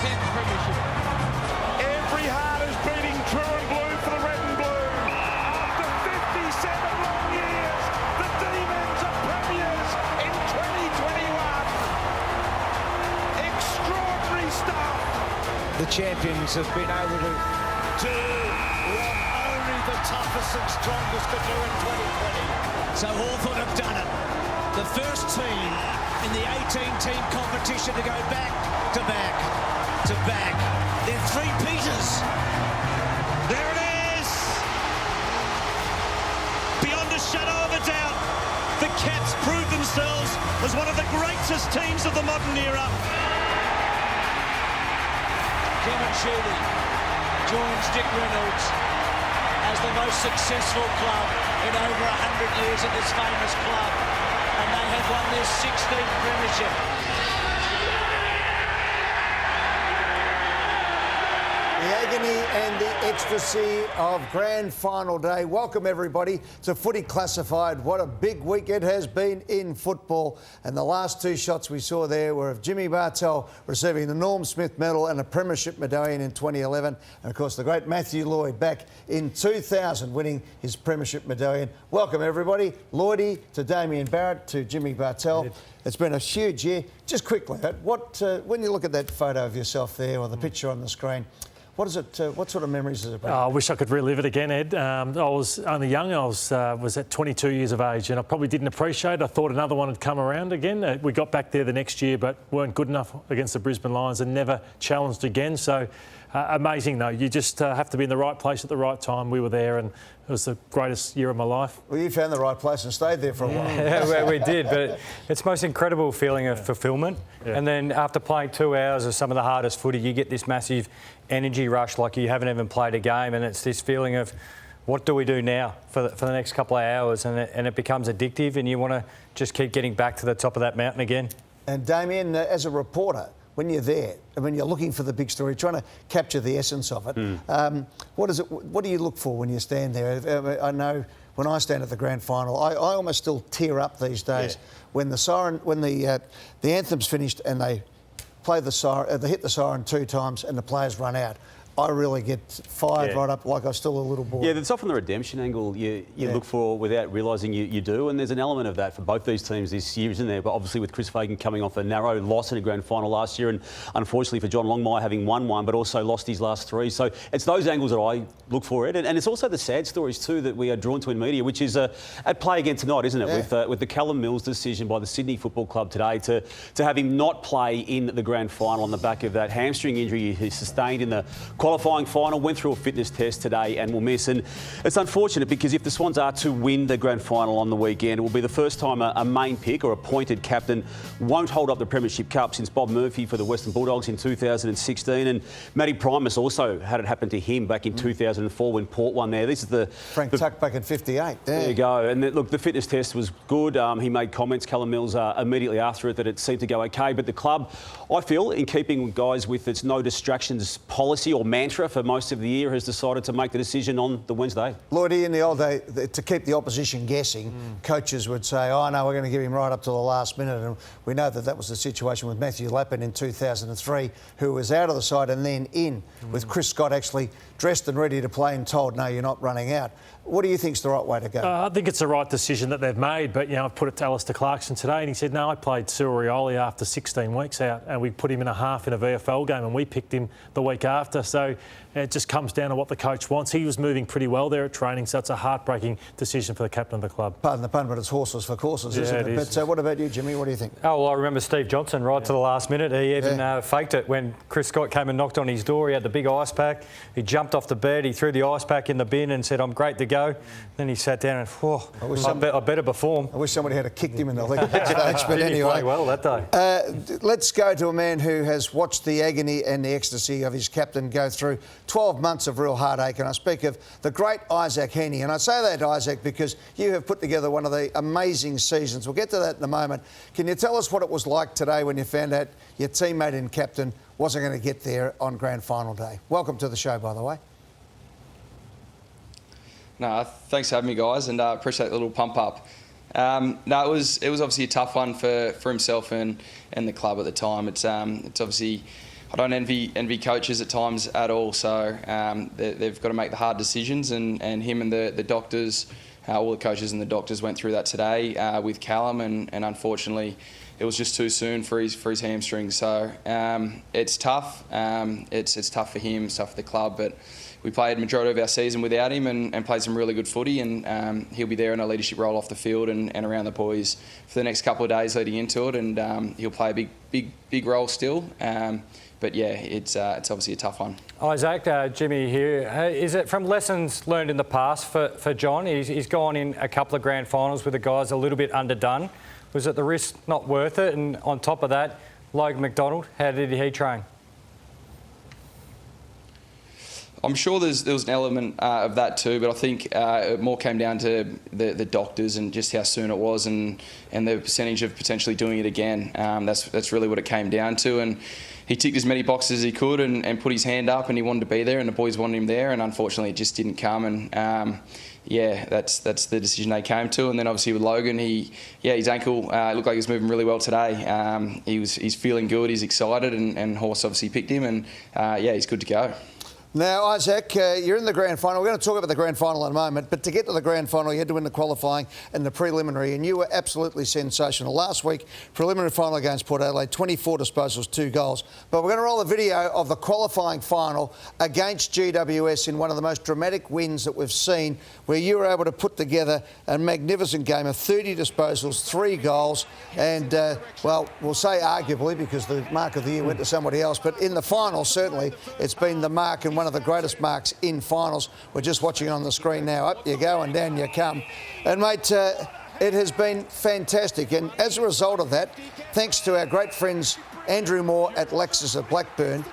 10th premiership. Every heart is beating true and blue for the red and blue. After 57 long years, the Demons are premiers in 2021. Extraordinary stuff. The champions have been able to do what only the toughest and strongest could do in 2020. So Hawthorn have done it. The first team in the 18-team competition to go back to back to back. They're three Peters. There it is. Beyond a shadow of a doubt, the Cats proved themselves as one of the greatest teams of the modern era. Clement Sheedy joins Dick Reynolds as the most successful club in over 100 years at this famous club, and they have won their 16th premiership. The agony and the ecstasy of grand final day. Welcome everybody to Footy Classified. What a big week it has been in football. And the last two shots we saw there were of Jimmy Bartel receiving the Norm Smith medal and a premiership medallion in 2011. And of course the great Matthew Lloyd back in 2000 winning his premiership medallion. Welcome everybody. Lloydie to Damien Barrett to Jimmy Bartel. It's been a huge year. Just quickly, when you look at that photo of yourself there or the picture on the screen, what is it? What sort of memories does it bring? I wish I could relive it again, Ed. I was only young. I was at 22 years of age, and I probably didn't appreciate it. I thought another one had come around again. We got back there the next year, but weren't good enough against the Brisbane Lions and never challenged again. So amazing, though. You just have to be in the right place at the right time. We were there, and it was the greatest year of my life. Well, you found the right place and stayed there for a while. Yeah, we did, but it's the most incredible feeling of fulfilment. Yeah. And then after playing 2 hours of some of the hardest footy, you get this massive energy rush like you haven't even played a game, and it's this feeling of what do we do now for the next couple of hours, and it becomes addictive, and you want to just keep getting back to the top of that mountain again. And Damien, as a reporter, when you're there, and when you're looking for the big story, trying to capture the essence of it, what do you look for when you stand there? I know when I stand at the grand final, I almost still tear up these days when the anthem's finished and they play the siren, they hit the siren 2 times and the players run out. I really get fired right up like I'm still a little boy. Yeah, it's often the redemption angle you look for without realising you do, and there's an element of that for both these teams this year, isn't there? But obviously with Chris Fagan coming off a narrow loss in a grand final last year, and unfortunately for John Longmire having won one, but also lost his last 3. So it's those angles that I look for, Ed. And it's also the sad stories too that we are drawn to in media, which is at play again tonight, isn't it? Yeah. With the Callum Mills decision by the Sydney Football Club today to have him not play in the grand final on the back of that hamstring injury he sustained in the qualifying final, went through a fitness test today and will miss. And it's unfortunate because if the Swans are to win the grand final on the weekend, it will be the first time a main pick or appointed captain won't hold up the Premiership Cup since Bob Murphy for the Western Bulldogs in 2016. And Matty Primus also had it happen to him back in 2004 when Port won there. This is the Frank Tuck back in 58. There you go. And look, the fitness test was good. He made comments, Callum Mills, immediately after it that it seemed to go okay. But the club, I feel, in keeping with guys with its no distractions policy or mantra for most of the year, has decided to make the decision on the Wednesday. Lloydie, in the old day, to keep the opposition guessing, coaches would say, oh no, we're going to give him right up to the last minute. And we know that was the situation with Matthew Lappin in 2003, who was out of the side and then in, with Chris Scott actually dressed and ready to play and told, no, you're not running out. What do you think's the right way to go? I think it's the right decision that they've made, but, I've put it to Alistair Clarkson today and he said, no, I played Cyril Rioli after 16 weeks out and we put him in a half in a VFL game and we picked him the week after. So it just comes down to what the coach wants. He was moving pretty well there at training, so it's a heartbreaking decision for the captain of the club. Pardon the pun, but it's horses for courses, isn't it? But what about you, Jimmy? What do you think? Oh, well, I remember Steve Johnson right to the last minute. He even faked it when Chris Scott came and knocked on his door. He had the big ice pack. He jumped off the bed. He threw the ice pack in the bin and said, I'm great to go. Then he sat down and, I better perform. I wish somebody had kicked him in the leg at that stage, but anyway. He played well that day. Let's go to a man who has watched the agony and the ecstasy of his captain go through 12 months of real heartache, and I speak of the great Isaac Heaney. And I say that, Isaac, because you have put together one of the amazing seasons. We'll get to that in a moment. Can you tell us what it was like today when you found out your teammate and captain wasn't going to get there on grand final day? Welcome to the show, by the way. No, thanks for having me, guys, and appreciate the little pump up. No, it was obviously a tough one for himself and the club at the time. It's obviously I don't envy coaches at times at all. So they've got to make the hard decisions, and him and the doctors, all the coaches and the doctors went through that today with Callum, and unfortunately it was just too soon for his hamstring. So it's tough. It's tough for him, it's tough for the club, but we played majority of our season without him and played some really good footy, and he'll be there in a leadership role off the field and around the boys for the next couple of days leading into it, and he'll play a big role still. But yeah, it's obviously a tough one. Isaac, Jimmy here. Is it from lessons learned in the past for John? He's gone in a couple of grand finals with the guys a little bit underdone. Was it the risk not worth it? And on top of that, Logan McDonald, how did he train? I'm sure there was an element of that too, but I think it more came down to the doctors and just how soon it was, and the percentage of potentially doing it again. That's really what it came down to, and he ticked as many boxes as he could and put his hand up, and he wanted to be there, and the boys wanted him there, and unfortunately it just didn't come. And yeah, that's the decision they came to. And then obviously with Logan, his ankle looked like he was moving really well today. He's feeling good, he's excited, and Horse obviously picked him, and he's good to go. Now, Isaac, you're in the grand final. We're going to talk about the grand final in a moment, but to get to the grand final, you had to win the qualifying and the preliminary, and you were absolutely sensational. Last week, preliminary final against Port Adelaide, 24 disposals, 2 goals. But we're going to roll a video of the qualifying final against GWS in one of the most dramatic wins that we've seen, where you were able to put together a magnificent game of 30 disposals, 3 goals, and, well, we'll say arguably, because the mark of the year went to somebody else, but in the final, certainly, it's been the mark and one of the greatest marks in finals. We're just watching on the screen now. Up you go and down you come. And, mate, it has been fantastic. And as a result of that, thanks to our great friends Andrew Moore at Lexus at Blackburn,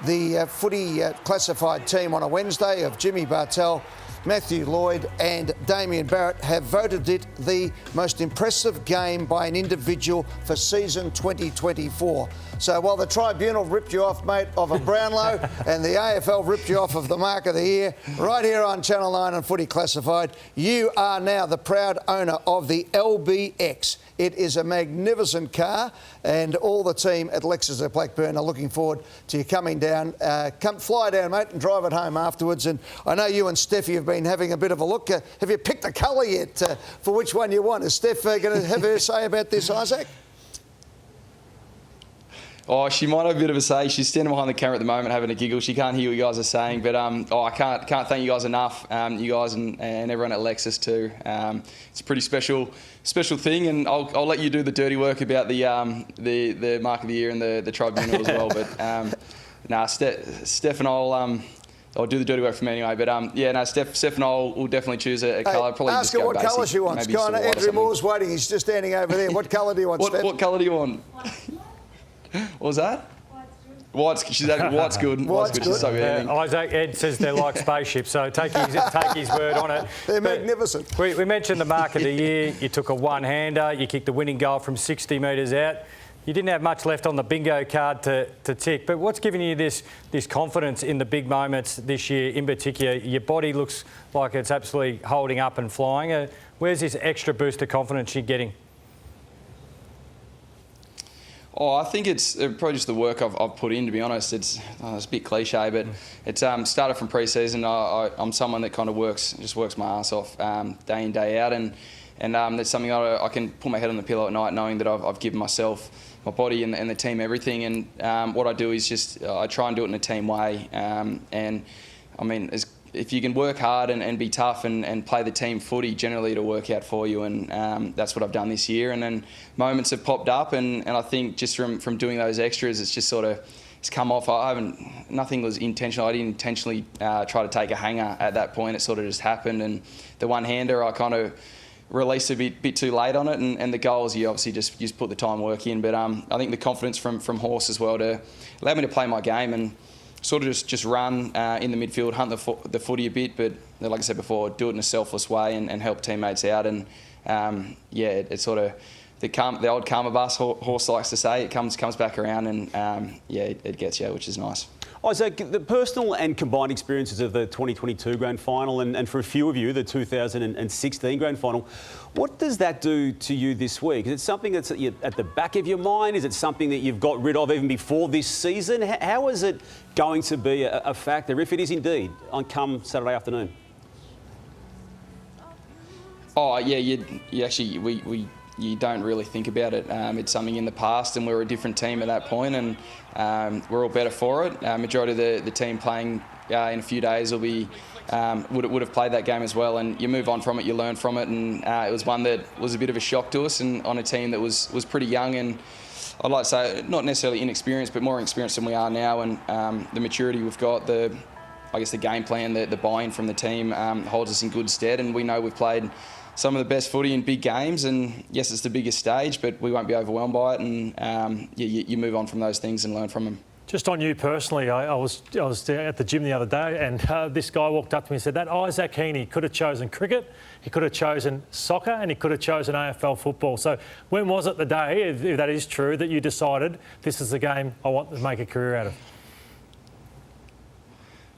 the Footy Classified team on a Wednesday of Jimmy Bartell, Matthew Lloyd and Damien Barrett have voted it the most impressive game by an individual for season 2024. So while the tribunal ripped you off, mate, of a Brownlow and the AFL ripped you off of the mark of the year, right here on Channel 9 and Footy Classified, you are now the proud owner of the LBX. It is a magnificent car, and all the team at Lexus at Blackburn are looking forward to you coming down. Come fly down, mate, and drive it home afterwards. And I know you and Steffi have been having a bit of a look. Have you picked a colour yet for which one you want? Is Steph going to have her say about this, Isaac? Oh, she might have a bit of a say. She's standing behind the camera at the moment having a giggle. She can't hear what you guys are saying, but I can't thank you guys enough. You guys and everyone at Lexus too. It's a pretty special thing, and I'll let you do the dirty work about the mark of the year and the tribunal as well. But Steph and I'll do the dirty work for me anyway. But Steph and I'll will definitely choose a colour. Probably ask her what colour she wants. Go on, Andrew Moore's waiting. He's just standing over there. What colour do you want, Steph? What colour do you want? What was that? White's good. She's white's good. White's good. She's so good. Isaac, Ed says they're like spaceships, so take his word on it. They're magnificent. We mentioned the mark of the year. You took a one-hander. You kicked the winning goal from 60 metres out. You didn't have much left on the bingo card to tick, but what's giving you this confidence in the big moments this year in particular? Your body looks like it's absolutely holding up and flying. Where's this extra boost of confidence you're getting? Oh, I think it's probably just the work I've put in, to be honest. It's a bit cliche, but it's started from pre-season. I'm someone that kind of works my ass off day in, day out, and that's something I can put my head on the pillow at night knowing that I've given myself, my body and the team everything. And what I do is just I try and do it in a team way. And I mean, if you can work hard and be tough and play the team footy, generally it'll work out for you, and that's what I've done this year. And then moments have popped up, and I think just from doing those extras, it's just sort of it's come off. Nothing was intentional. I didn't intentionally try to take a hanger at that point. It sort of just happened, and the one-hander I kind of released a bit too late on it, and the goals you obviously just put the time work in. But I think the confidence from Horse as well to allow me to play my game and sort of just run in the midfield, hunt the footy a bit, but like I said before, do it in a selfless way and help teammates out. And it's sort of the old karma bus Horse likes to say. It comes back around, and it gets you, which is nice. Isaac, the personal and combined experiences of the 2022 Grand Final and for a few of you, the 2016 Grand Final, what does that do to you this week? Is it something that's at the back of your mind? Is it something that you've got rid of even before this season? How is it going to be a factor, if it is indeed, on come Saturday afternoon? Oh, yeah, you don't really think about it. It's something in the past, and we're a different team at that point, and we're all better for it. Majority of the team playing in a few days will be would have played that game as well, and you move on from it, you learn from it, and it was one that was a bit of a shock to us, and on a team that was pretty young, and I'd like to say not necessarily inexperienced, but more experienced than we are now, and the maturity we've got, the game plan, the buy-in from the team holds us in good stead, and we know we've played some of the best footy in big games, and yes, it's the biggest stage, but we won't be overwhelmed by it, and you move on from those things and learn from them. Just on you personally, I was at the gym the other day, and this guy walked up to me and said that Isaac Heaney could have chosen cricket, he could have chosen soccer, and he could have chosen AFL football. So when was it the day, if that is true, that you decided this is the game I want to make a career out of?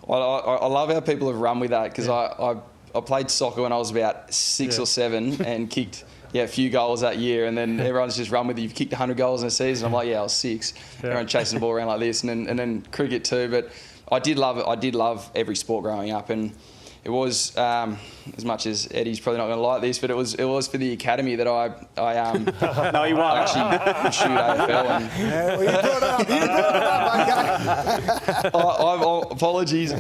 Well, I love how people have run with that, because I played soccer when I was about 6 or 7 and kicked a few goals that year, and then everyone's just run with it. You've kicked 100 goals in a season. I'm like, I was 6. Everyone chasing the ball around like this, and then cricket too. But I did love it. I did love every sport growing up, and it was as much as Eddie's probably not going to like this, but it was for the academy that I no, you won't. Actually shoot AFL. And You brought it up. apologies,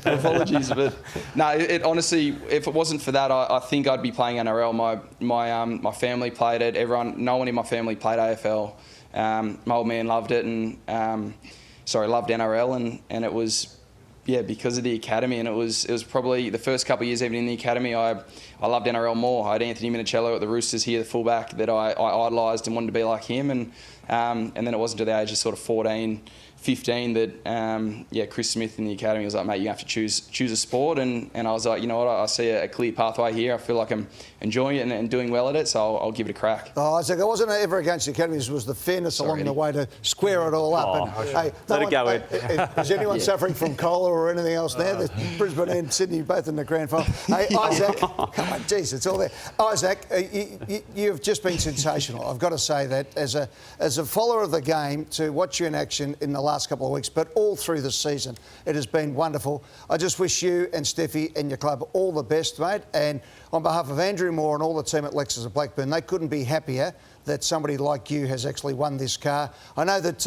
but no. It honestly, if it wasn't for that, I think I'd be playing NRL. My family played it. No one in my family played AFL. My old man loved it, and loved NRL, and it was. Yeah, because of the academy, and it was probably the first couple of years even in the academy, I loved NRL more. I had Anthony Minicello at the Roosters here, the fullback, that I idolised and wanted to be like him, and then it wasn't until the age of sort of 14, 15 that Chris Smith in the academy was like, mate, you have to choose a sport, and I was like, you know what, I see a clear pathway here. I feel like I'm enjoying it and doing well at it, so I'll give it a crack. Oh, Isaac, I wasn't ever against the academies. It was the fairness along the way to square it all up. Let it go, Ed. Is anyone suffering from cholera or anything else there? There's Brisbane and Sydney both in the grand final. Hey, Isaac, come on, geez, it's all there. Isaac, you've just been sensational. I've got to say that as a follower of the game, to watch you in action in the last couple of weeks, but all through the season, it has been wonderful. I just wish you and Steffi and your club all the best, mate. And on behalf of Andrew Moore and all the team at Lexus of Blackburn, they couldn't be happier that somebody like you has actually won this car. I know that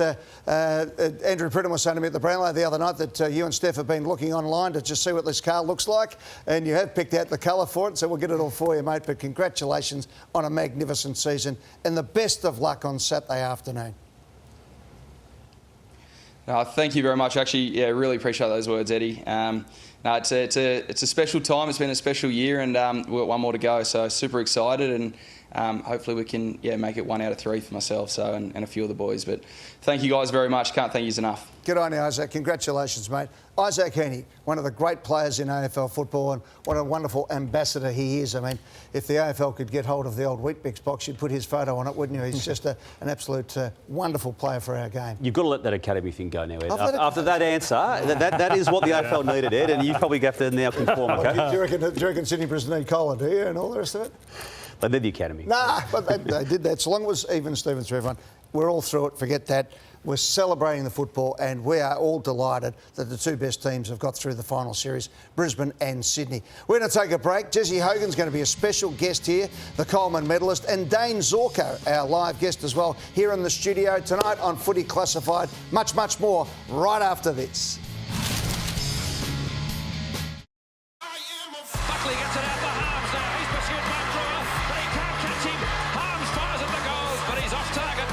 Andrew Pridham was saying to me at the Brownlow the other night that you and Steph have been looking online to just see what this car looks like, and you have picked out the colour for it, so we'll get it all for you, mate. But congratulations on a magnificent season, and the best of luck on Saturday afternoon. No, thank you very much. Actually, really appreciate those words, Eddie. It's a special time. It's been a special year, and we've got one more to go. So super excited, and hopefully we can make it 1 out of 3 for myself. And a few of the boys. But thank you guys very much. Can't thank you enough. Good on you, Isaac. Congratulations, mate. Isaac Heaney, one of the great players in AFL football, and what a wonderful ambassador he is. I mean, if the AFL could get hold of the old Weet-Bix box, you'd put his photo on it, wouldn't you? He's just an absolute wonderful player for our game. You've got to let that academy thing go now, Ed. After that answer, that is what the AFL needed, Ed, and you probably have to now conform, okay? Do you reckon Sydney Brisbane need Colin, do you, and all the rest of it? They did the academy. Nah, but they did that. So long as it was even Stevens for everyone. We're all through it, forget that. We're celebrating the football, and we are all delighted that the two best teams have got through the final series, Brisbane and Sydney. We're going to take a break. Jesse Hogan's going to be a special guest here, the Coleman medalist, and Dane Zorko, our live guest as well, here in the studio tonight on Footy Classified. Much, much more right after this. Buckley gets it out for Harms now. He's pursued by Brewer, but he can't catch him. Harms fires at the goal, but he's off target.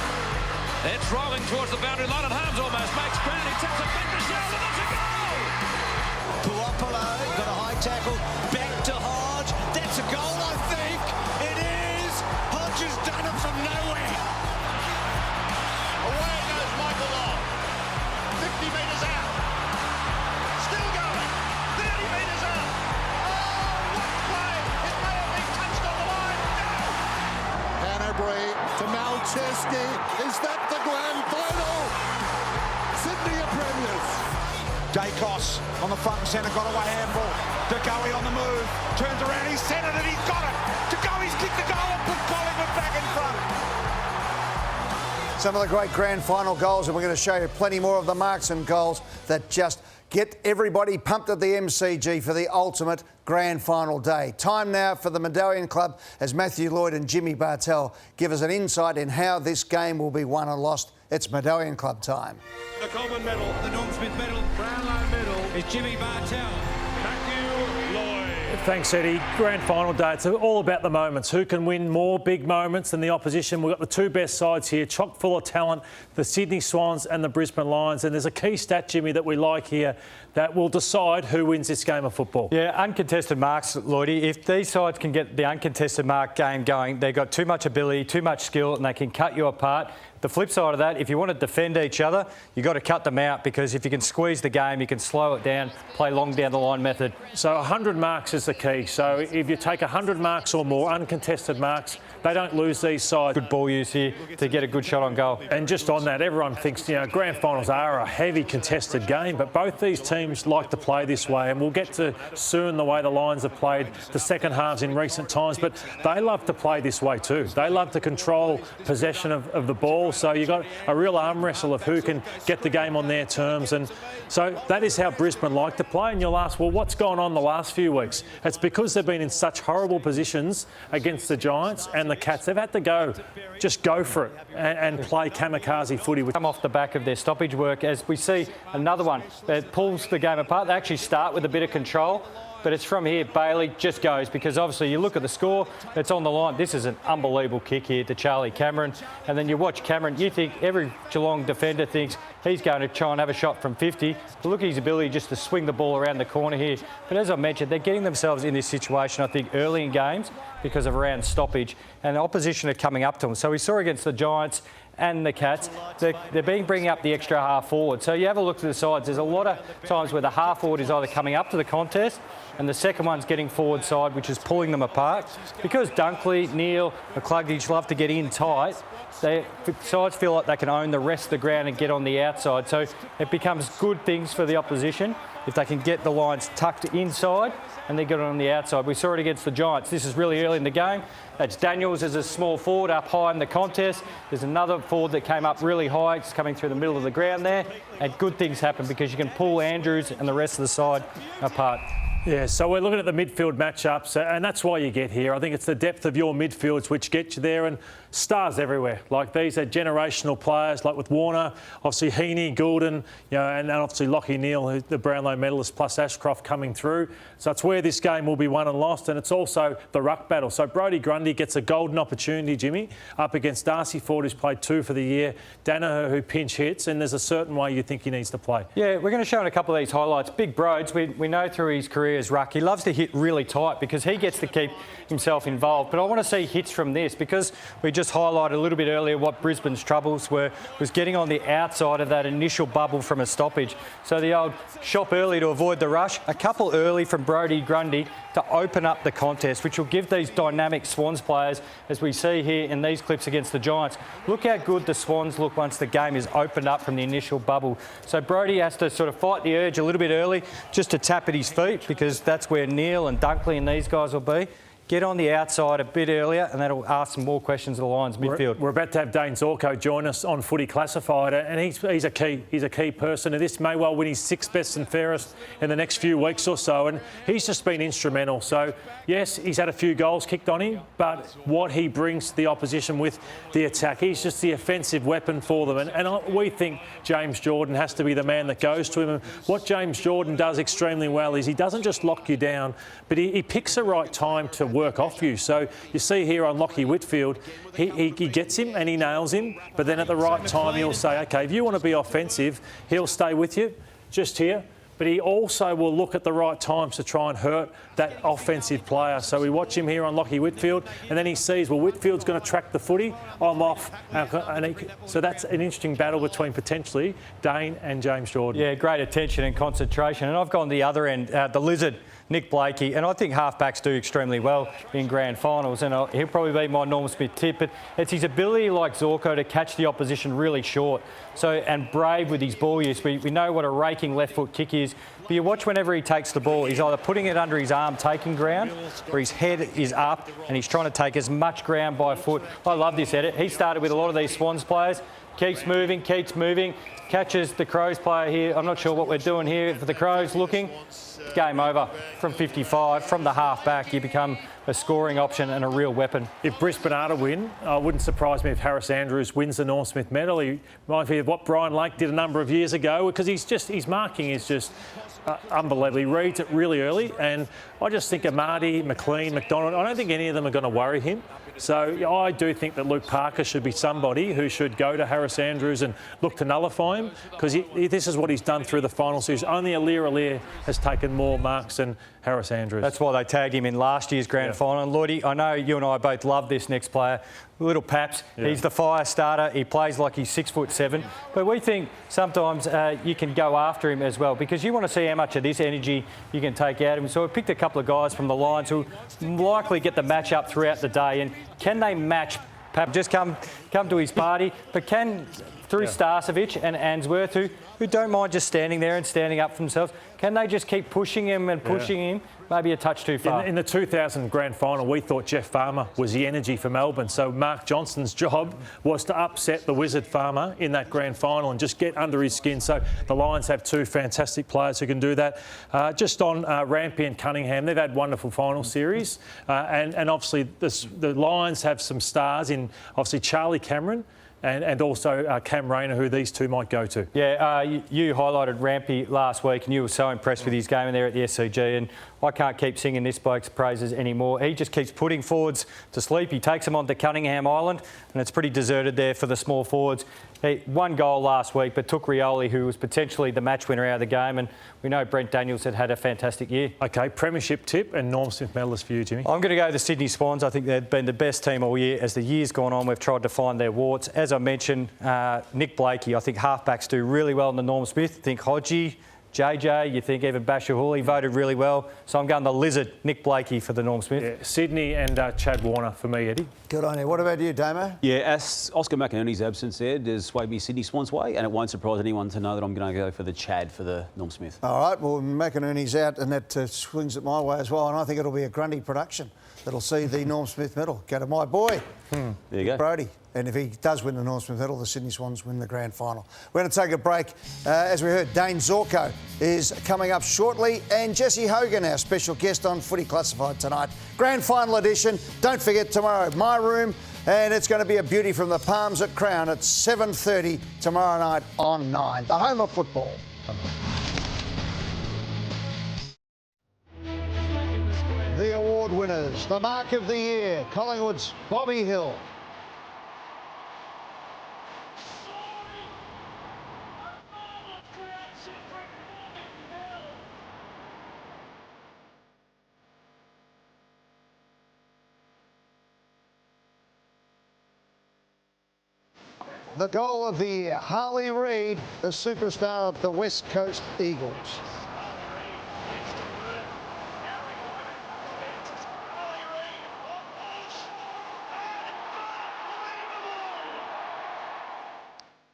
It's rolling towards the boundary line, and Harms almost makes ground. He taps it back to Sheldon, and that's a goal! Puopolo got a high tackle, back to Hodge. That's a goal, I think. It is. Hodge has done it from nowhere. Away goes Michael Long. 50 metres out. Still going. 30 metres out. Oh, what play! It may have been touched on the line. No! Canterbury to Malcheski. Is that the grand final? Sydney are premiers. Dacos on the front and centre, got away handball. De Goey on the move, turns around, he's centred it, he's got it. De Goey's kicked the goal and put Collingwood back in front. Some of the great grand final goals, and we're going to show you plenty more of the marks and goals that just get everybody pumped at the MCG for the ultimate grand final day. Time now for the Medallion Club as Matthew Lloyd and Jimmy Bartell give us an insight in how this game will be won and lost. It's Medallion Club time. The Coleman medal, the Norm Smith medal, Brownlow medal is Jimmy Bartell. Matthew Lloyd. Thanks, Eddie. Grand final day. It's all about the moments. Who can win more big moments than the opposition? We've got the two best sides here, chock full of talent, the Sydney Swans and the Brisbane Lions. And there's a key stat, Jimmy, that we like here that will decide who wins this game of football. Yeah, uncontested marks, Lloydie. If these sides can get the uncontested mark game going, they've got too much ability, too much skill, and they can cut you apart. The flip side of that, if you want to defend each other, you've got to cut them out, because if you can squeeze the game, you can slow it down, play long down the line method. So 100 marks is the key. So if you take 100 marks or more, uncontested marks, they don't lose these sides. Good ball use here to get a good shot on goal. And just on that, everyone thinks, grand finals are a heavy contested game, but both these teams like to play this way, and we'll get to soon the way the Lions have played the second halves in recent times, but they love to play this way too. They love to control possession of the ball, so you've got a real arm wrestle of who can get the game on their terms, and so that is how Brisbane like to play. And you'll ask, well, what's gone on the last few weeks? It's because they've been in such horrible positions against the Giants and the Cats. They've had to just go for it and play kamikaze footy. Come off the back of their stoppage work, as we see another one that pulls the game apart. They actually start with a bit of control, but it's from here Bailey just goes, because obviously you look at the score, it's on the line. This is an unbelievable kick here to Charlie Cameron, and then you watch Cameron, you think every Geelong defender thinks he's going to try and have a shot from 50. But look at his ability just to swing the ball around the corner here. But as I mentioned, they're getting themselves in this situation, I think, early in games because of around stoppage, and the opposition are coming up to them. So we saw against the Giants and the Cats, they're bringing up the extra half forward. So you have a look to the sides. There's a lot of times where the half forward is either coming up to the contest and the second one's getting forward side, which is pulling them apart. Because Dunkley, Neal, McCluggage love to get in tight, sides feel like they can own the rest of the ground and get on the outside. So it becomes good things for the opposition if they can get the lines tucked inside and they get it on the outside. We saw it against the Giants. This is really early in the game. That's Daniels as a small forward up high in the contest. There's another forward that came up really high. It's coming through the middle of the ground there. And good things happen because you can pull Andrews and the rest of the side apart. Yeah, so we're looking at the midfield matchups, and that's why you get here. I think it's the depth of your midfields which get you there, and stars everywhere. Like, these are generational players, like with Warner, obviously Heaney, Goulden, and obviously Lachie Neale, who's the Brownlow medalist, plus Ashcroft coming through. So it's where this game will be won and lost, and it's also the ruck battle. So Brodie Grundy gets a golden opportunity, Jimmy, up against Darcy Ford, who's played 2 for the year, Danaher, who pinch hits, and there's a certain way you think he needs to play. Yeah, we're going to show in a couple of these highlights. Big Broads, we know through his career as ruck, he loves to hit really tight because he gets to keep himself involved. But I want to see hits from this, because we just highlighted a little bit earlier what Brisbane's troubles was getting on the outside of that initial bubble from a stoppage. So the old shop early to avoid the rush, a couple early from Brodie Grundy to open up the contest, which will give these dynamic Swans players, as we see here in these clips against the Giants. Look how good the Swans look once the game is opened up from the initial bubble. So Brodie has to sort of fight the urge a little bit early just to tap at his feet, because that's where Neal and Dunkley and these guys will be. Get on the outside a bit earlier, and that'll ask some more questions of the Lions midfield. We're about to have Dane Zorko join us on Footy Classified, and he's a key person, and this may well win his 6th best and fairest in the next few weeks or so, and he's just been instrumental. So yes, he's had a few goals kicked on him, but what he brings to the opposition with the attack, he's just the offensive weapon for them, and we think James Jordan has to be the man that goes to him. And what James Jordan does extremely well is he doesn't just lock you down, but he picks the right time to work off you. So you see here on Lachie Whitfield, he gets him and he nails him, but then at the right time he'll say, OK, if you want to be offensive, he'll stay with you just here. But he also will look at the right times to try and hurt that offensive player. So we watch him here on Lachie Whitfield, and then he sees, well, Whitfield's going to track the footy, I'm off. So that's an interesting battle between potentially Dane and James Jordan. Yeah, great attention and concentration. And I've gone the other end, the Lizard, Nick Blakey, and I think halfbacks do extremely well in grand finals, and he'll probably be my Norm Smith tip, but it's his ability, like Zorko, to catch the opposition really short, and brave with his ball use. We know what a raking left foot kick is, but you watch whenever he takes the ball, he's either putting it under his arm, taking ground, or his head is up, and he's trying to take as much ground by foot. I love this edit. He started with a lot of these Swans players, keeps moving, catches the Crows player here. I'm not sure what we're doing here for the Crows looking. Game over from 55. From the half-back, you become a scoring option and a real weapon. If Brisbane are to win, it wouldn't surprise me if Harris Andrews wins the Norm Smith medal. He reminds me of what Brian Lake did a number of years ago, because his marking is just unbelievable. He reads it really early, and I just think of Marty, McLean, McDonald, I don't think any of them are going to worry him. So I do think that Luke Parker should be somebody who should go to Harris Andrews and look to nullify him, because this is what he's done through the final series. Only Aliir has taken more marks than Harris Andrews. That's why they tagged him in last year's grand final. And Lloydie, I know you and I both love this next player. Little Paps, he's the fire starter. He plays like he's 6'7", but we think sometimes you can go after him as well, because you want to see how much of this energy you can take out of him. So we picked a couple of guys from the Lions who likely get the match up throughout the day, and can they match Pap? Just come to his party, but can through Starcevic and Answorth, who don't mind just standing there and standing up for themselves, can they just keep pushing him and pushing him? Maybe a touch too far. In the 2000 grand final, we thought Jeff Farmer was the energy for Melbourne. So Mark Johnston's job was to upset the Wizard Farmer in that grand final and just get under his skin. So the Lions have two fantastic players who can do that. Just on Rampy and Cunningham, they've had wonderful final series. And obviously the Lions have some stars in, obviously, Charlie Cameron and also Cam Rayner, who these two might go to. Yeah, you highlighted Rampy last week, and you were so impressed with his game in there at the SCG, and I can't keep singing this bloke's praises anymore. He just keeps putting forwards to sleep. He takes them on to Cunningham Island, and it's pretty deserted there for the small forwards. He one goal last week, but took Rioli, who was potentially the match winner, out of the game, and we know Brent Daniels had a fantastic year. OK, premiership tip and Norm Smith medalist for you, Jimmy. I'm going to go the Sydney Swans. I think they've been the best team all year. As the year's gone on, we've tried to find their warts. As I mentioned, Nick Blakey, I think halfbacks do really well in the Norm Smith. I think Hodgie, JJ, you think even Bashahuli voted really well. So I'm going the Lizard, Nick Blakey, for the Norm Smith. Yeah, Sydney and Chad Warner for me, Eddie. Good on you. What about you, Damo? Yeah, as Oscar McInerney's absence there does sway me Sydney Swans way, and it won't surprise anyone to know that I'm going to go for the Chad for the Norm Smith. All right, well, McInerney's out, and that swings it my way as well, and I think it'll be a Grundy production that'll see the Norm Smith medal go to my boy, There you go. Brody. And if he does win the Norm Smith medal, the Sydney Swans win the grand final. We're going to take a break. As we heard, Dane Zorko is coming up shortly, and Jesse Hogan, our special guest on Footy Classified tonight. Grand final edition. Don't forget tomorrow, My Room, and it's going to be a beauty from the Palms at Crown at 7:30 tomorrow night on 9, the home of football. The award winners, the Mark of the Year, Collingwood's Bobby Hill. The goal of the year, Harley Reid, the superstar of the West Coast Eagles.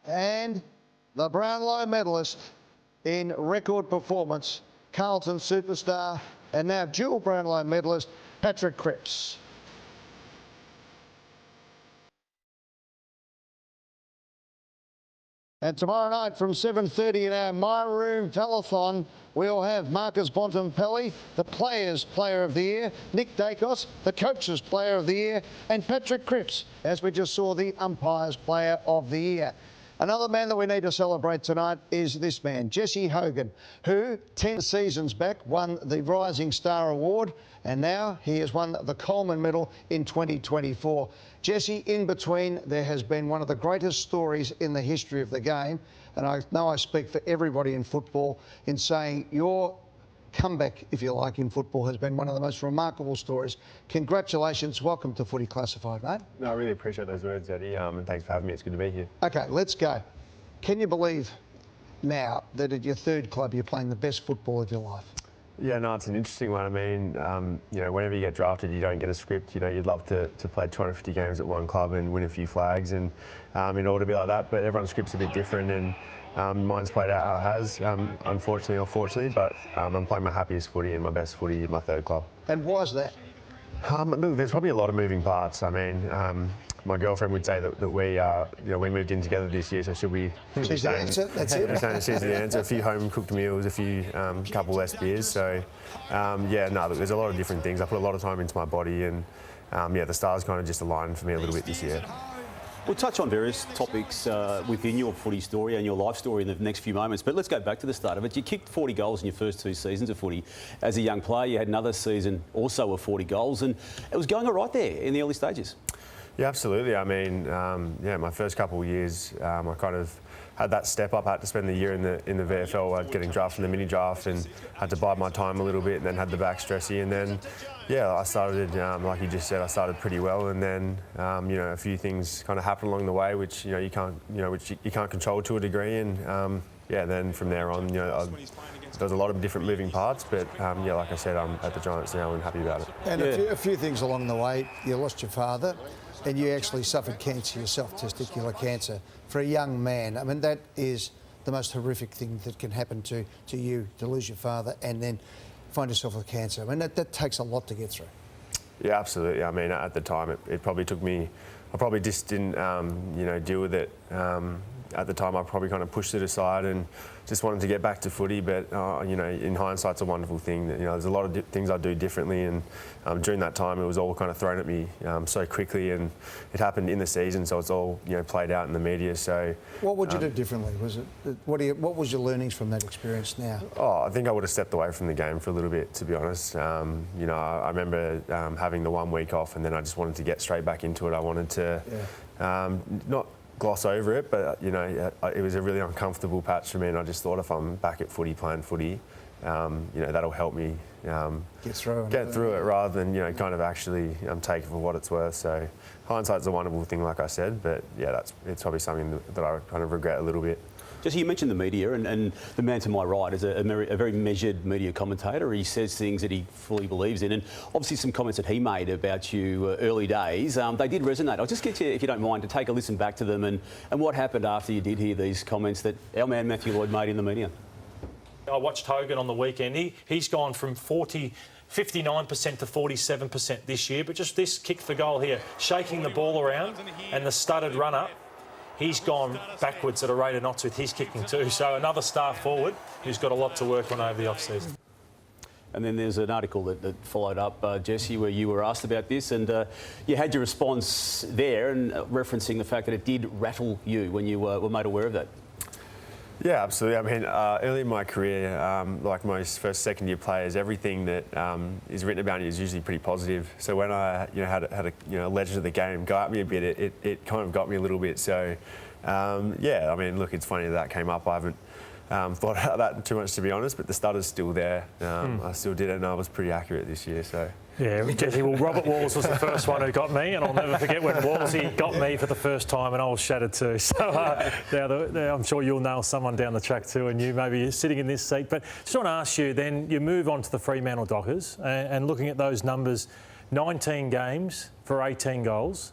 And the Brownlow medalist in record performance, Carlton superstar and now dual Brownlow medalist, Patrick Cripps. And tomorrow night from 7:30 in our My Room Telethon, we'll have Marcus Bontempelli, the Players' Player of the Year, Nick Dacos, the Coaches' Player of the Year, and Patrick Cripps, as we just saw, the Umpires' Player of the Year. Another man that we need to celebrate tonight is this man, Jesse Hogan, who 10 seasons back won the Rising Star Award, and now he has won the Coleman Medal in 2024. Jesse, in between, there has been one of the greatest stories in the history of the game, and I know I speak for everybody in football in saying your comeback, if you like, in football has been one of the most remarkable stories. Congratulations. Welcome to Footy Classified, mate. No, I really appreciate those words, Eddie, and thanks for having me. It's good to be here. OK, let's go. Can you believe now that at your third club you're playing the best football of your life? Yeah, no, it's an interesting one. I mean, whenever you get drafted, you don't get a script. You'd love to play 250 games at one club and win a few flags, and in order to be like that. But everyone's script's a bit different, and mine's played out how it has, unfortunately or fortunately. But I'm playing my happiest footy and my best footy in my third club. And why is that? Look, there's probably a lot of moving parts. I mean, my girlfriend would say that we moved in together this year, so should we? She's the answer. That's it. She's the answer. A few home cooked meals, a few couple less beers. So look, there's a lot of different things. I put a lot of time into my body, and the stars kind of just aligned for me a little bit this year. We'll touch on various topics within your footy story and your life story in the next few moments, but let's go back to the start of it. You kicked 40 goals in your first 2 seasons of footy. As a young player, you had another season also of 40 goals, and it was going all right there in the early stages. Yeah, absolutely. I mean, my first couple of years, I kind of had that step up. I had to spend the year in the VFL, getting drafted in the mini draft, and had to bide my time a little bit, and then had the back stressy, and then I started, like you just said, I started pretty well, and then a few things kind of happened along the way, which you can't control to a degree, and then from there on, there's a lot of different moving parts, but like I said, I'm at the Giants now and happy about it. And a few things along the way. You lost your father, and you actually suffered cancer yourself, testicular cancer. For a young man, I mean, that is the most horrific thing that can happen to you, to lose your father and then find yourself with cancer. I mean, that takes a lot to get through. Yeah, absolutely. I mean, at the time, it probably took me... I probably just didn't, deal with it. At the time, I probably kind of pushed it aside and just wanted to get back to footy. But, in hindsight, it's a wonderful thing. That, there's a lot of things I do differently. And during that time, it was all kind of thrown at me so quickly. And it happened in the season, so it's all, played out in the media. So, what would you do differently? What was your learnings from that experience now? Oh, I think I would have stepped away from the game for a little bit, to be honest. I remember having the 1 week off, and then I just wanted to get straight back into it. I wanted to not gloss over it, but it was a really uncomfortable patch for me, and I just thought if I'm back at footy, playing footy, that'll help me get through it rather than kind of actually take it for what it's worth. So hindsight's a wonderful thing, like I said, but it's probably something that I kind of regret a little bit. Jesse, you mentioned the media, and the man to my right is a very measured media commentator. He says things that he fully believes in, and obviously some comments that he made about you early days, they did resonate. I'll just get you, if you don't mind, to take a listen back to them and what happened after you did hear these comments that our man Matthew Lloyd made in the media. I watched Hogan on the weekend. He's gone from 59% to 47% this year, but just this kick for goal here, shaking the ball around and the studded run-up, he's gone backwards at a rate of knots with his kicking too. So another star forward who's got a lot to work on over the off-season. And then there's an article that followed up, Jesse, where you were asked about this, and you had your response there, and referencing the fact that it did rattle you when you were made aware of that. Yeah, absolutely. I mean, early in my career, like most first, second-year players, everything that is written about you is usually pretty positive. So when I, had a legend of the game go at me a bit, it kind of got me a little bit. So, I mean, look, it's funny that came up. I haven't thought about that too much, to be honest, but the stutter's still there. I still did it, and I was pretty accurate this year. So. Yeah, Jesse, well, Robert Walls was the first one who got me, and I'll never forget when Wallsy got me for the first time, and I was shattered too. So I'm sure you'll nail someone down the track too, and you maybe sitting in this seat. But just want to ask you, then you move on to the Fremantle Dockers, and looking at those numbers, 19 games for 18 goals.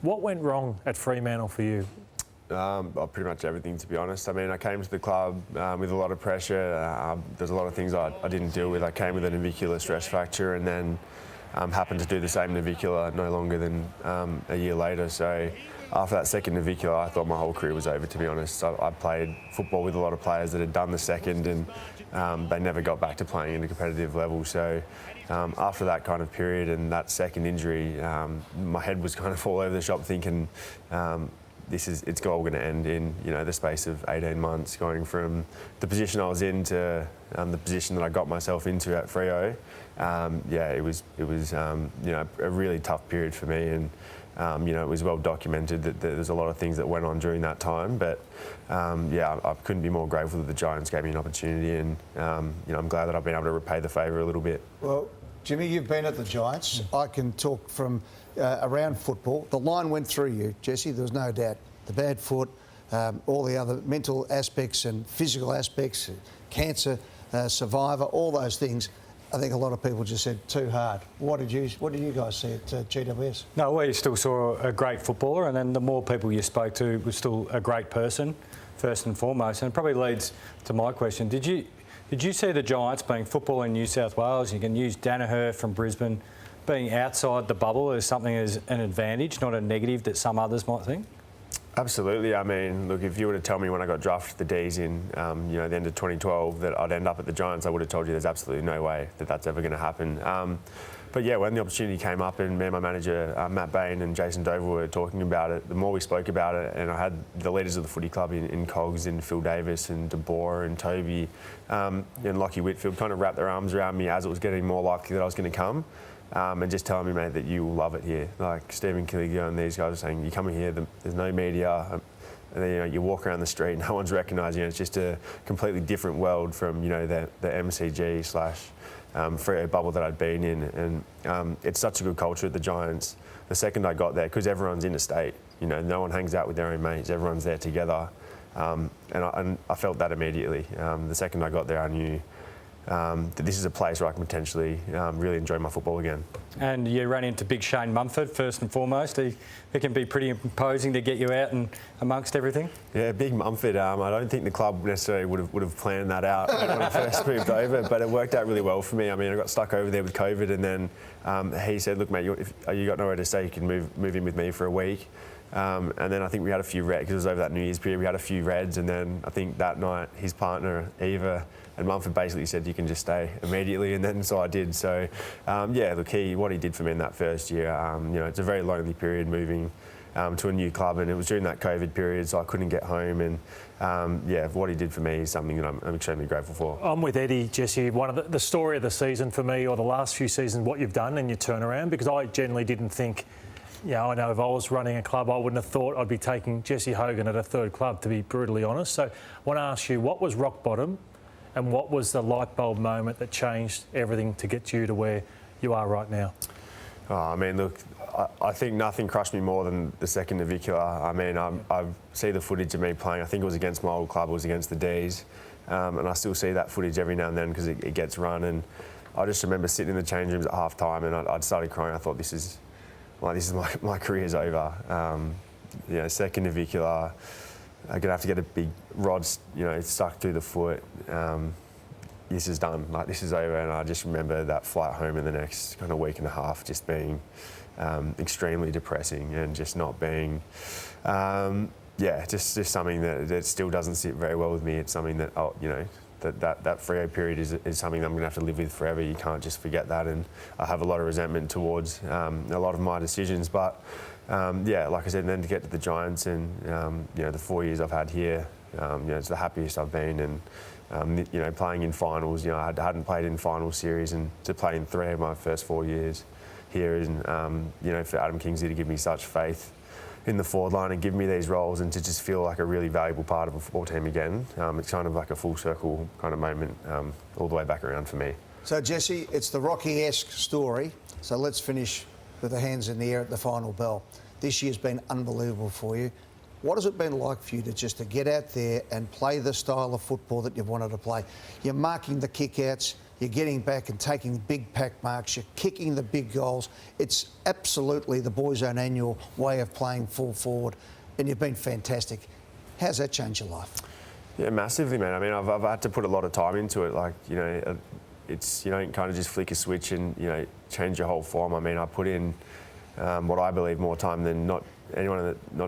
What went wrong at Fremantle for you? Pretty much everything, to be honest. I mean, I came to the club with a lot of pressure. There's a lot of things I didn't deal with. I came with a navicular stress fracture, and then happened to do the same navicular no longer than a year later. So after that second navicular, I thought my whole career was over, to be honest. I played football with a lot of players that had done the second, and they never got back to playing at a competitive level. So after that kind of period and that second injury, my head was kind of all over the shop thinking, it's all going to end in the space of 18 months, going from the position I was in to the position that I got myself into at Freo. It was a really tough period for me, and it was well documented that there's a lot of things that went on during that time. But I couldn't be more grateful that the Giants gave me an opportunity, and I'm glad that I've been able to repay the favour a little bit. Well, Jimmy, you've been at the Giants. I can talk from around football. The line went through you, Jesse, there was no doubt. The bad foot, all the other mental aspects and physical aspects, cancer. Survivor, all those things. I think a lot of people just said too hard. What did you guys see at GWS? No, well, you still saw a great footballer, and then the more people you spoke to was still a great person, first and foremost. And it probably leads to my question. Did you see the Giants being football in New South Wales? You can use Danaher from Brisbane being outside the bubble as something as an advantage, not a negative that some others might think? Absolutely. I mean, look, if you were to tell me when I got drafted to the D's in, the end of 2012 that I'd end up at the Giants, I would have told you there's absolutely no way that that's ever going to happen. But yeah, when the opportunity came up and me and my manager, Matt Bain and Jason Dover were talking about it, the more we spoke about it, and I had the leaders of the footy club in Cogs and Phil Davis and De Boer and Toby and Lockie Whitfield kind of wrapped their arms around me as it was getting more likely that I was going to come. And just telling me, mate, that you will love it here. Like Stephen Killigo and these guys are saying, you come in here, there's no media, and then you walk around the street, no one's recognising you. It's just a completely different world from the MCG / Freo bubble that I'd been in, and it's such a good culture at the Giants. The second I got there, because everyone's interstate, no one hangs out with their own mates, everyone's there together, and I felt that immediately. The second I got there, I knew that this is a place where I can potentially really enjoy my football again. And you ran into big Shane Mumford first and foremost. He can be pretty imposing to get you out and amongst everything. Yeah, big Mumford. I don't think the club necessarily would have planned that out when I first moved over, but it worked out really well for me. I mean, I got stuck over there with COVID, and then he said, "Look, mate, you got nowhere to stay. You can move in with me for a week." And then I think we had a few reds, because it was over that New Year's period, we had a few reds, and then I think that night his partner, Eva, and Mumford basically said, you can just stay immediately, and then so I did. So, look, what he did for me in that first year, it's a very lonely period moving to a new club, and it was during that COVID period, so I couldn't get home, and what he did for me is something that I'm extremely grateful for. I'm with Eddie, Jesse. One of the story of the season for me, or the last few seasons, what you've done and your turnaround, because I generally didn't think, I know if I was running a club, I wouldn't have thought I'd be taking Jesse Hogan at a third club, to be brutally honest. So I want to ask you, what was rock bottom, and what was the light bulb moment that changed everything to get you to where you are right now? Look, I think nothing crushed me more than the second navicular. I see the footage of me playing. I think it was against my old club. It was against the D's. And I still see that footage every now and then because it gets run. And I just remember sitting in the change rooms at half time, and I'd started crying. I thought, this is my career's over. Second navicular. I'm gonna have to get a big rod, stuck through the foot. This is done. This is over. And I just remember that flight home in the next kind of week and a half just being extremely depressing, and just not being, just something that still doesn't sit very well with me. It's something that that Freo period is something that I'm going to have to live with forever. You can't just forget that, and I have a lot of resentment towards a lot of my decisions. But like I said, and then to get to the Giants, and the 4 years I've had here, it's the happiest I've been, and playing in finals. I hadn't played in final series, and to play in 3 of my first 4 years here, and for Adam Kingsley to give me such faith in the forward line and give me these roles, and to just feel like a really valuable part of a football team again. It's kind of like a full circle kind of moment all the way back around for me. So Jesse, it's the Rocky-esque story. So let's finish with the hands in the air at the final bell. This year's been unbelievable for you. What has it been like for you to get out there and play the style of football that you've wanted to play? You're marking the kick-outs, you're getting back and taking big pack marks, you're kicking the big goals. It's absolutely the boys' own annual way of playing full forward, and you've been fantastic. How's that changed your life? Yeah, massively, man. I've had to put a lot of time into it. You don't kind of just flick a switch and change your whole form. I put in what I believe more time than not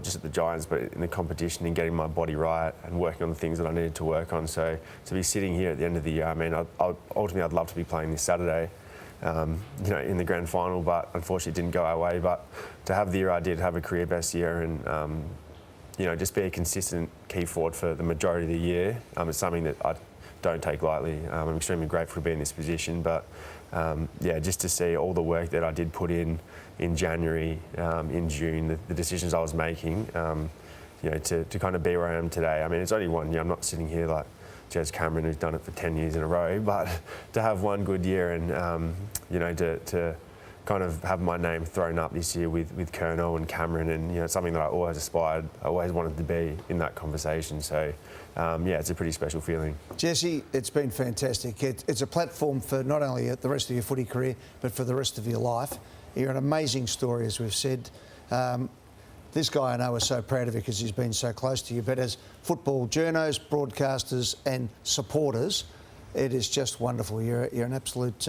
just at the Giants, but in the competition, and getting my body right and working on the things that I needed to work on. So to be sitting here at the end of the year, ultimately I'd love to be playing this Saturday, in the grand final, but unfortunately it didn't go our way. But to have the year I did, have a career best year, and just be a consistent key forward for the majority of the year, it's something that I don't take lightly. I'm extremely grateful to be in this position, but just to see all the work that I did put in January, in June, the decisions I was making, to kind of be where I am today. It's only one year. I'm not sitting here like Jez Cameron, who's done it for 10 years in a row, but to have one good year, and to kind of have my name thrown up this year with Colonel and Cameron, and it's something that I always aspired, I always wanted to be in that conversation. So it's a pretty special feeling. Jesse, it's been fantastic. It's a platform for not only the rest of your footy career, but for the rest of your life. You're an amazing story, as we've said. This guy I know is so proud of you because he's been so close to you. But as football journos, broadcasters and supporters, it is just wonderful. You're an absolute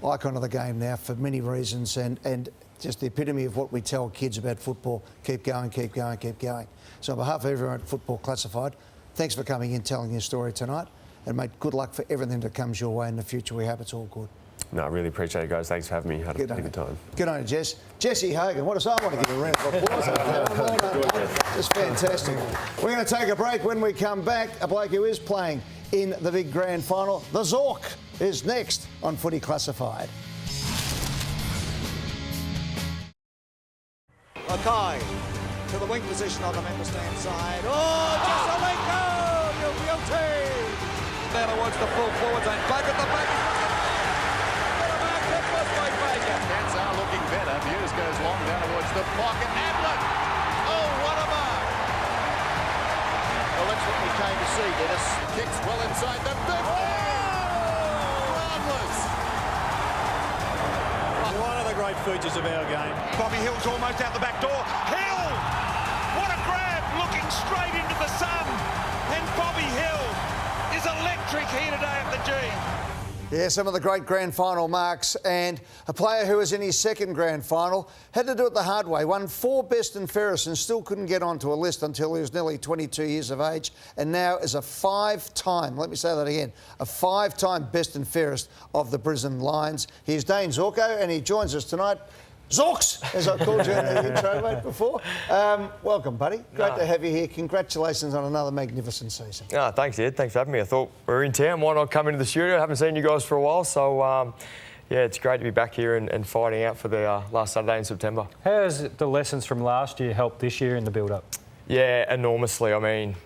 icon of the game now for many reasons, and just the epitome of what we tell kids about football. Keep going, keep going, keep going. So on behalf of everyone at Football Classified, thanks for coming in, telling your story tonight, and mate, good luck for everything that comes your way in the future. We hope it's all good. No, I really appreciate it, guys. Thanks for having me. Had a good time. Good on you, Jess. Jesse Hogan. What I want to give a round of applause. It's fantastic. We're going to take a break. When we come back, a bloke who is playing in the big grand final, the Zork, is next on Footy Classified. Okay, to the wing position on the member stand side. Oh, Jessaleko! You're guilty! Down towards the full forward zone. Back at the back. Cats are looking better. Hughes goes long down towards the pocket. Ablett! Oh, what a mark! Well, that's what we came to see, Dennis. Kicks well inside the 50. Marvellous! One of the great features of our game. Bobby Hill's almost out the back door. Hill! What a grab! Looking straight into the sun. And Bobby Hill is electric here today at the G. Yeah, some of the great grand final marks, and a player who was in his second grand final had to do it the hard way. Won 4 best and fairest and still couldn't get onto a list until he was nearly 22 years of age, and now is a 5-time, let me say that again, a 5-time best and fairest of the Brisbane Lions. Here's Dane Zorko, and he joins us tonight. Zorks, as I called you in the intro, mate, before. Welcome, buddy. Great to have you here. Congratulations on another magnificent season. Thanks, Ed. Thanks for having me. I thought we were in town. Why not come into the studio? I haven't seen you guys for a while, so it's great to be back here and fighting out for the last Saturday in September. How has the lessons from last year helped this year in the build-up? Yeah, enormously. I mean,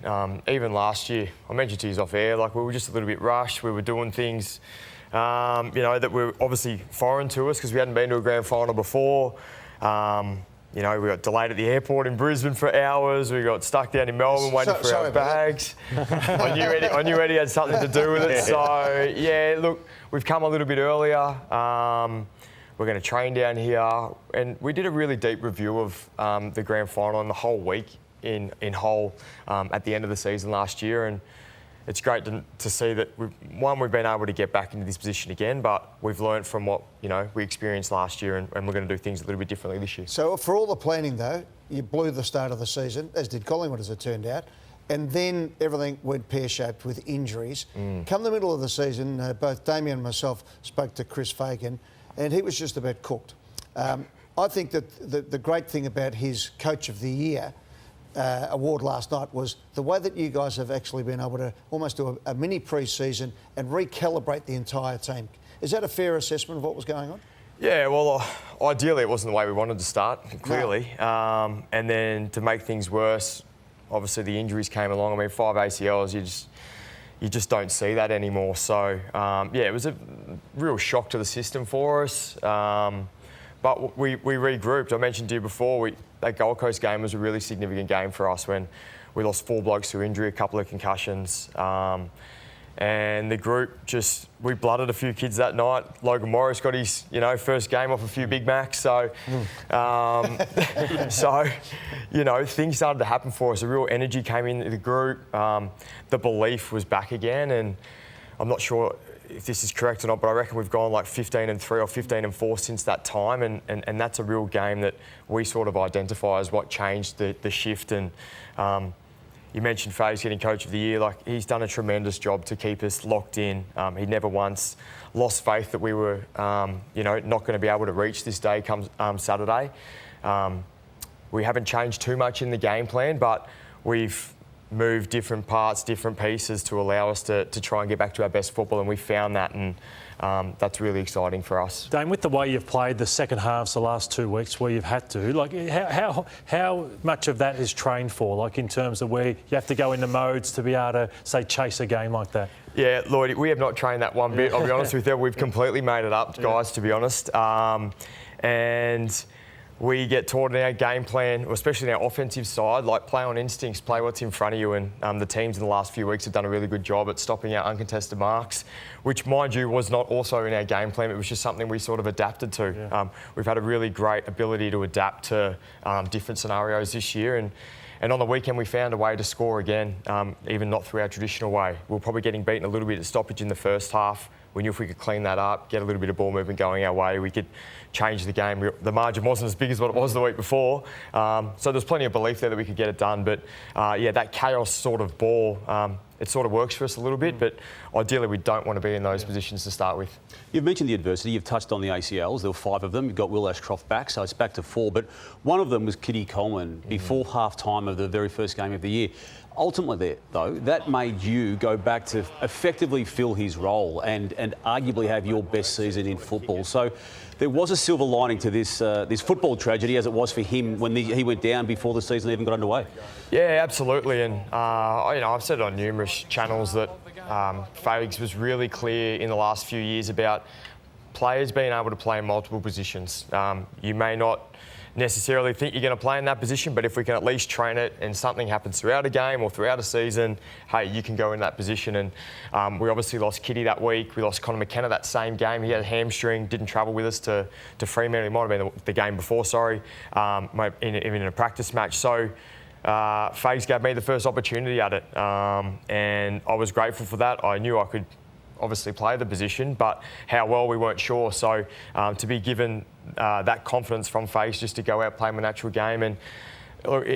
even last year, I mentioned to you off air, we were just a little bit rushed. We were doing things that were obviously foreign to us because we hadn't been to a grand final before. We got delayed at the airport in Brisbane for hours. We got stuck down in Melbourne waiting for our bags. I knew Eddie had something to do with it. So, look, we've come a little bit earlier. We're going to train down here. And we did a really deep review of the grand final and the whole week in Hull at the end of the season last year. And it's great to see that we've been able to get back into this position again, but we've learned from what we experienced last year, and we're going to do things a little bit differently this year. So for all the planning, though, you blew the start of the season, as did Collingwood, as it turned out, and then everything went pear-shaped with injuries. Come the middle of the season, both Damien and myself spoke to Chris Fagan, and he was just about cooked. I think that the great thing about his Coach of the Year award last night was the way that you guys have actually been able to almost do a mini pre-season and recalibrate the entire team. Is that a fair assessment of what was going on? Yeah, well, ideally it wasn't the way we wanted to start, clearly. No. And then to make things worse, obviously the injuries came along. I mean, 5 ACLs, you just don't see that anymore. So, it was a real shock to the system for us. But we regrouped. I mentioned to you before, that Gold Coast game was a really significant game for us when we lost 4 blokes to injury, a couple of concussions. And the group we blooded a few kids that night. Logan Morris got his, first game off a few Big Macs. So, things started to happen for us. A real energy came into the group. The belief was back again. And I'm not sure if this is correct or not, but I reckon we've gone 15-3 or 15-4 since that time, and that's a real game that we sort of identify as what changed the shift. And you mentioned Faye's getting Coach of the Year. He's done a tremendous job to keep us locked in. He never once lost faith that we were, not going to be able to reach this day come Saturday. We haven't changed too much in the game plan, but we've move different parts, different pieces to allow us to try and get back to our best football, and we found that, and that's really exciting for us. Dane, with the way you've played the second halves the last 2 weeks where you've had to, how much of that is trained for, in terms of where you have to go into modes to be able to, say, chase a game like that? Yeah, Lloyd, we have not trained that one bit, I'll be honest with you. We've completely made it up, guys, to be honest. and we get taught in our game plan, especially in our offensive side, like play on instincts, play what's in front of you. And the teams in the last few weeks have done a really good job at stopping our uncontested marks, which, mind you, was not also in our game plan. It was just something we sort of adapted to. Yeah. We've had a really great ability to adapt to different scenarios this year. And on the weekend, we found a way to score again, even not through our traditional way. We were probably getting beaten a little bit at stoppage in the first half. We knew if we could clean that up, get a little bit of ball movement going our way, we could change the game. The margin wasn't as big as what it was the week before. So there's plenty of belief there that we could get it done. But yeah, that chaos sort of ball, it sort of works for us a little bit. But ideally, we don't want to be in those positions to start with. You've mentioned the adversity. You've touched on the ACLs. There were 5 of them. You've got Will Ashcroft back, so it's back to 4. But one of them was Kitty Coleman before half-time of the very first game of the year. Ultimately, though, that made you go back to effectively fill his role and arguably have your best season in football. So there was a silver lining to this football tragedy, as it was for him when he went down before the season even got underway. Yeah, absolutely. And I've said it on numerous channels that Fags was really clear in the last few years about players being able to play in multiple positions. You may not necessarily think you're going to play in that position, but if we can at least train it and something happens throughout a game or throughout a season, hey, you can go in that position. And we obviously lost Kitty that week. We lost Connor McKenna that same game. He had a hamstring, didn't travel with us to Fremantle. It might have been the game before, even in a practice match. So Fags gave me the first opportunity at it, and I was grateful for that. I knew I could obviously play the position, but how well we weren't sure. So to be given that confidence from Fags just to go out, play my natural game. And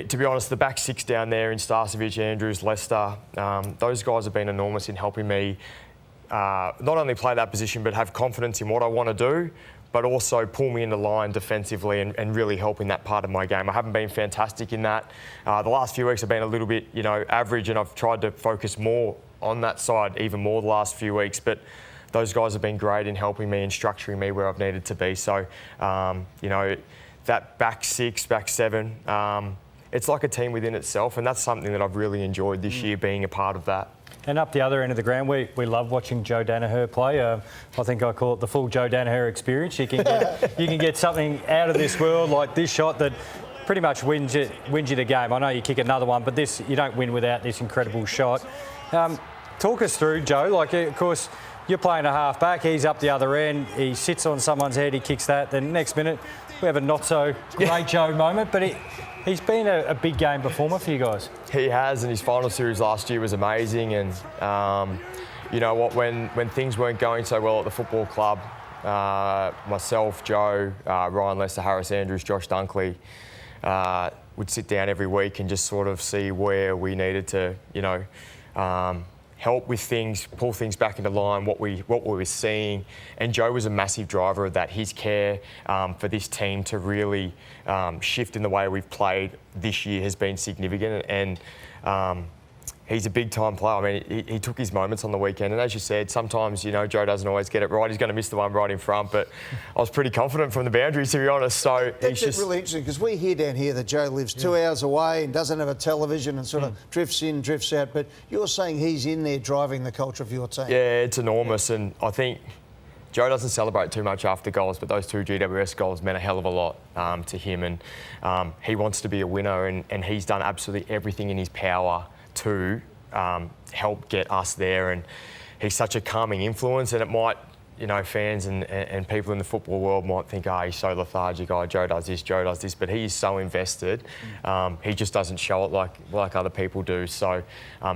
to be honest, the back 6 down there in Starcevic, Andrews, Lester, those guys have been enormous in helping me not only play that position, but have confidence in what I want to do, but also pull me into line defensively and really help in that part of my game. I haven't been fantastic in that. The last few weeks have been a little bit, average, and I've tried to focus more on that side, even more the last few weeks. But those guys have been great in helping me and structuring me where I've needed to be. So, that back 6, back 7, it's like a team within itself, and that's something that I've really enjoyed this year, being a part of that. And up the other end of the ground, we love watching Joe Danaher play. I think I call it the full Joe Danaher experience. You can get something out of this world like this shot that pretty much wins you the game. I know you kick another one, but this you don't win without this incredible shot. Talk us through, Joe. Like, of course, you're playing a half-back. He's up the other end. He sits on someone's head. He kicks that. Then next minute, we have a not-so-great Joe moment. But he's been a big game performer for you guys. He has, and his final series last year was amazing. And you know what? When things weren't going so well at the football club, myself, Joe, Ryan Lester, Harris Andrews, Josh Dunkley would sit down every week and just sort of see where we needed to, help with things, pull things back into line, what we were seeing. And Joe was a massive driver of that. His care for this team to really shift in the way we've played this year has been significant. And he's a big-time player. I mean, he took his moments on the weekend. And as you said, sometimes, Joe doesn't always get it right. He's going to miss the one right in front. But I was pretty confident from the boundaries, to be honest. So That's really interesting, because we hear down here that Joe lives 2 hours away and doesn't have a television and sort of drifts in, drifts out. But you're saying he's in there driving the culture of your team. Yeah, it's enormous. And I think Joe doesn't celebrate too much after goals, but those 2 GWS goals meant a hell of a lot to him. And he wants to be a winner, and he's done absolutely everything in his power to help get us there. And he's such a calming influence, and it might, fans and people in the football world might think, he's so lethargic, Joe does this, but he is so invested. He just doesn't show it like other people do. So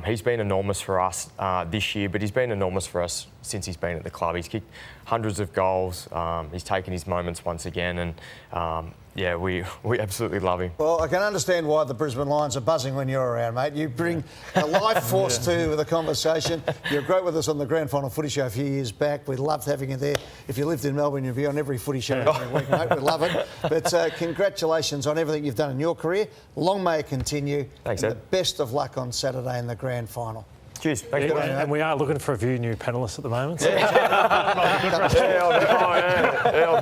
he's been enormous for us this year, but he's been enormous for us since he's been at the club. He's kicked hundreds of goals. He's taken his moments once again, and yeah, we absolutely love him. Well, I can understand why the Brisbane Lions are buzzing when you're around, mate. You bring a life force to the conversation. You're great with us on the Grand Final Footy Show a few years back. We loved having you there. If you lived in Melbourne, you'd be on every footy show every week, mate. We love it. But congratulations on everything you've done in your career. Long may it continue. Thanks, and Ed. the best of luck on Saturday in the Grand Final. Cheers. Thanks, and we are looking for a few new panellists at the moment. So. I've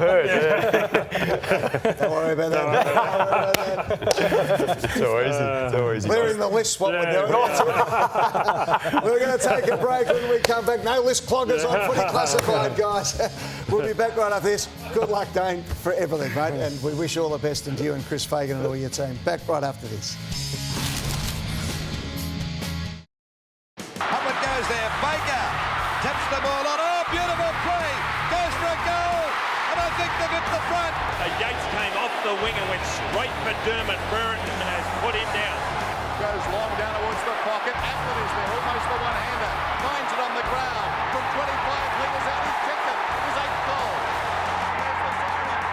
heard. Don't worry about that. Too easy. Clearing the list, what we're doing. We're going to take a break. When we come back, no list cloggers on Footy Classified, guys. We'll be back right after this. Good luck, Dane, for everything, mate. And we wish you all the best, and to you and Chris Fagan and all your team. Back right after this. Hubbard goes there. Baker taps the ball on. Oh, beautiful play. Goes for a goal. And I think they've hit the front. Yates came off the wing and went straight for Dermott. Brereton has put him down. Goes long down towards the pocket. Atlett is there, almost the one-hander. Finds it on the ground. From 25 metres out, he's kicked it. His 8th goal. There's the siren.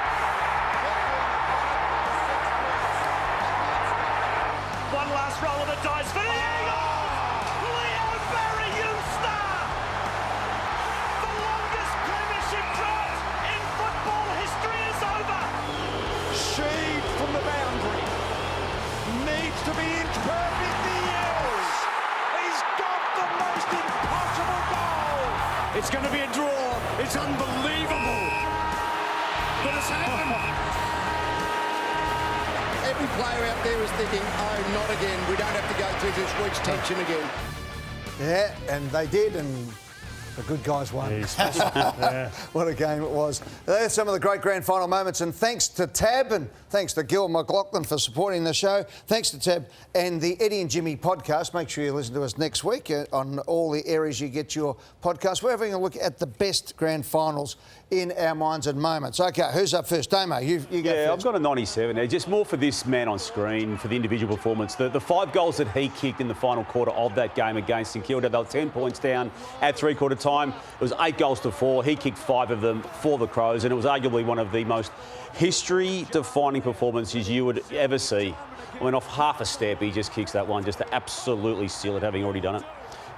One last roll of the dice for the Eagles. Leo Barry, you star. The longest premiership drought in football history is over. Sheed from the boundary. Needs to be inch perfect. He is. He's got the most impossible goal. It's going to be a draw. It's unbelievable. But it's happened. Every player out there is thinking, oh, not again. We don't have to go through this week's tension again. Yeah, and they did, and the good guys won. Yeah. What a game it was. There's some of the great grand final moments, and thanks to Tab and thanks to Gil McLaughlin for supporting the show. Thanks to Tab and the Eddie and Jimmy podcast. Make sure you listen to us next week on all the areas you get your podcast. We're having a look at the best grand finals in our minds and moments. OK, who's up first? Damo, you go first. Yeah, I've got a 97 there. Just more for this man on screen, for the individual performance. The 5 goals that he kicked in the final quarter of that game against St Kilda, they were 10 points down at three-quarter time. It was 8 goals to 4. He kicked 5 of them for the Crows, and it was arguably one of the most history-defining performances you would ever see. I mean, off half a step, he just kicks that one just to absolutely seal it, having already done it.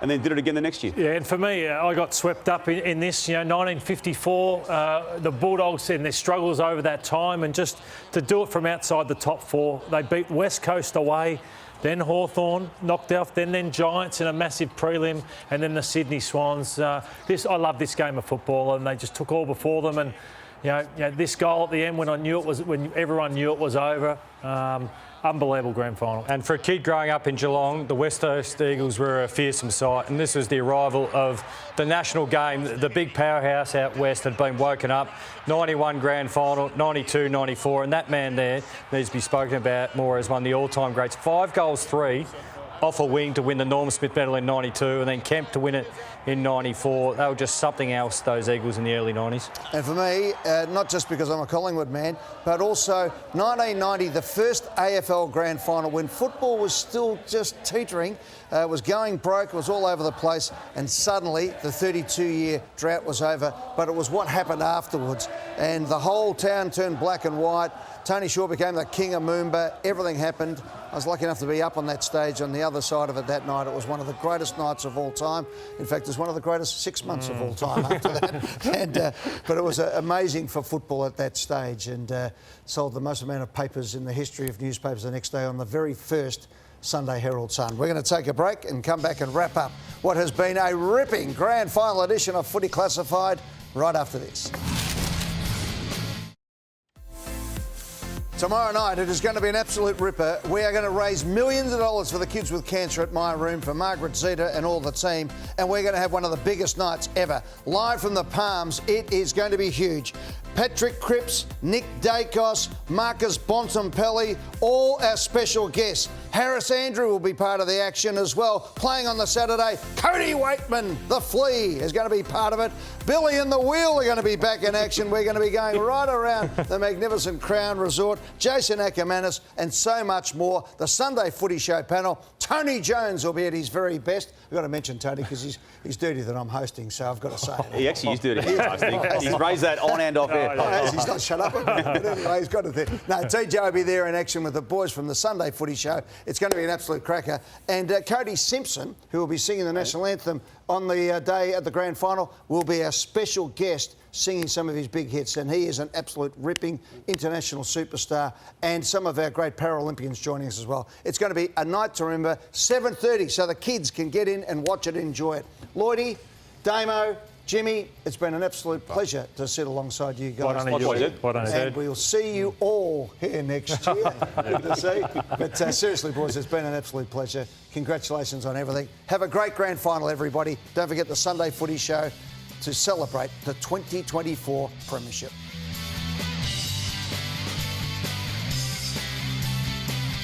And then did it again the next year. Yeah, and for me, I got swept up in this. 1954, the Bulldogs and their struggles over that time, and just to do it from outside the top 4. They beat West Coast away, then Hawthorn, knocked out, then Giants in a massive prelim, and then the Sydney Swans. I love this game of football, and they just took all before them. And this goal at the end, when everyone knew it was over. Unbelievable grand final. And for a kid growing up in Geelong, the West Coast Eagles were a fearsome sight, and this was the arrival of the national game. The big powerhouse out west had been woken up. 91 grand final, 92, 94, and that man there needs to be spoken about more as one of the all-time greats. 5 goals, 3 off a wing to win the Norm Smith medal in 92, and then Kemp to win it in 94. They were just something else, those Eagles in the early 90s. And for me, not just because I'm a Collingwood man, but also 1990, the first AFL grand final when football was still just teetering. It was going broke, it was all over the place, and suddenly the 32-year drought was over. But it was what happened afterwards, and the whole town turned black and white. Tony Shaw became the king of Moomba. Everything happened. I was lucky enough to be up on that stage on the other side of it that night. It was one of the greatest nights of all time. In fact, it was one of the greatest 6 months of all time after that. But it was amazing for football at that stage, and sold the most amount of papers in the history of newspapers the next day on the very first Sunday Herald Sun. We're going to take a break and come back and wrap up what has been a ripping grand final edition of Footy Classified right after this. Tomorrow night, it is going to be an absolute ripper. We are going to raise millions of dollars for the kids with cancer at My Room, for Margaret Zeta and all the team. And we're going to have one of the biggest nights ever. Live from the Palms, it is going to be huge. Patrick Cripps, Nick Dacos, Marcus Bontempelli, all our special guests. Harris Andrew will be part of the action as well. Playing on the Saturday, Cody Waitman, the Flea, is going to be part of it. Billy and the Wheel are going to be back in action. We're going to be going right around the magnificent Crown Resort. Jason Ackermanis and so much more. The Sunday Footy Show panel. Tony Jones will be at his very best. I've got to mention Tony because he's dirty that I'm hosting, so I've got to say it. He actually is dirty. He's raised that on and off air. He's not shut up. But anyway, he's got it there. No, TJ will be there in action with the boys from the Sunday Footy Show. It's going to be an absolute cracker. And Cody Simpson, who will be singing the national anthem on the day at the grand final, will be our special guest singing some of his big hits. And he is an absolute ripping international superstar, and some of our great Paralympians joining us as well. It's going to be a night to remember, 7:30, so the kids can get in and watch it and enjoy it. Lloydie, Damo, Jimmy, it's been an absolute pleasure to sit alongside you guys. And we'll see you all here next year. Good to see. But seriously, boys, it's been an absolute pleasure. Congratulations on everything. Have a great grand final, everybody. Don't forget the Sunday Footy Show to celebrate the 2024 Premiership.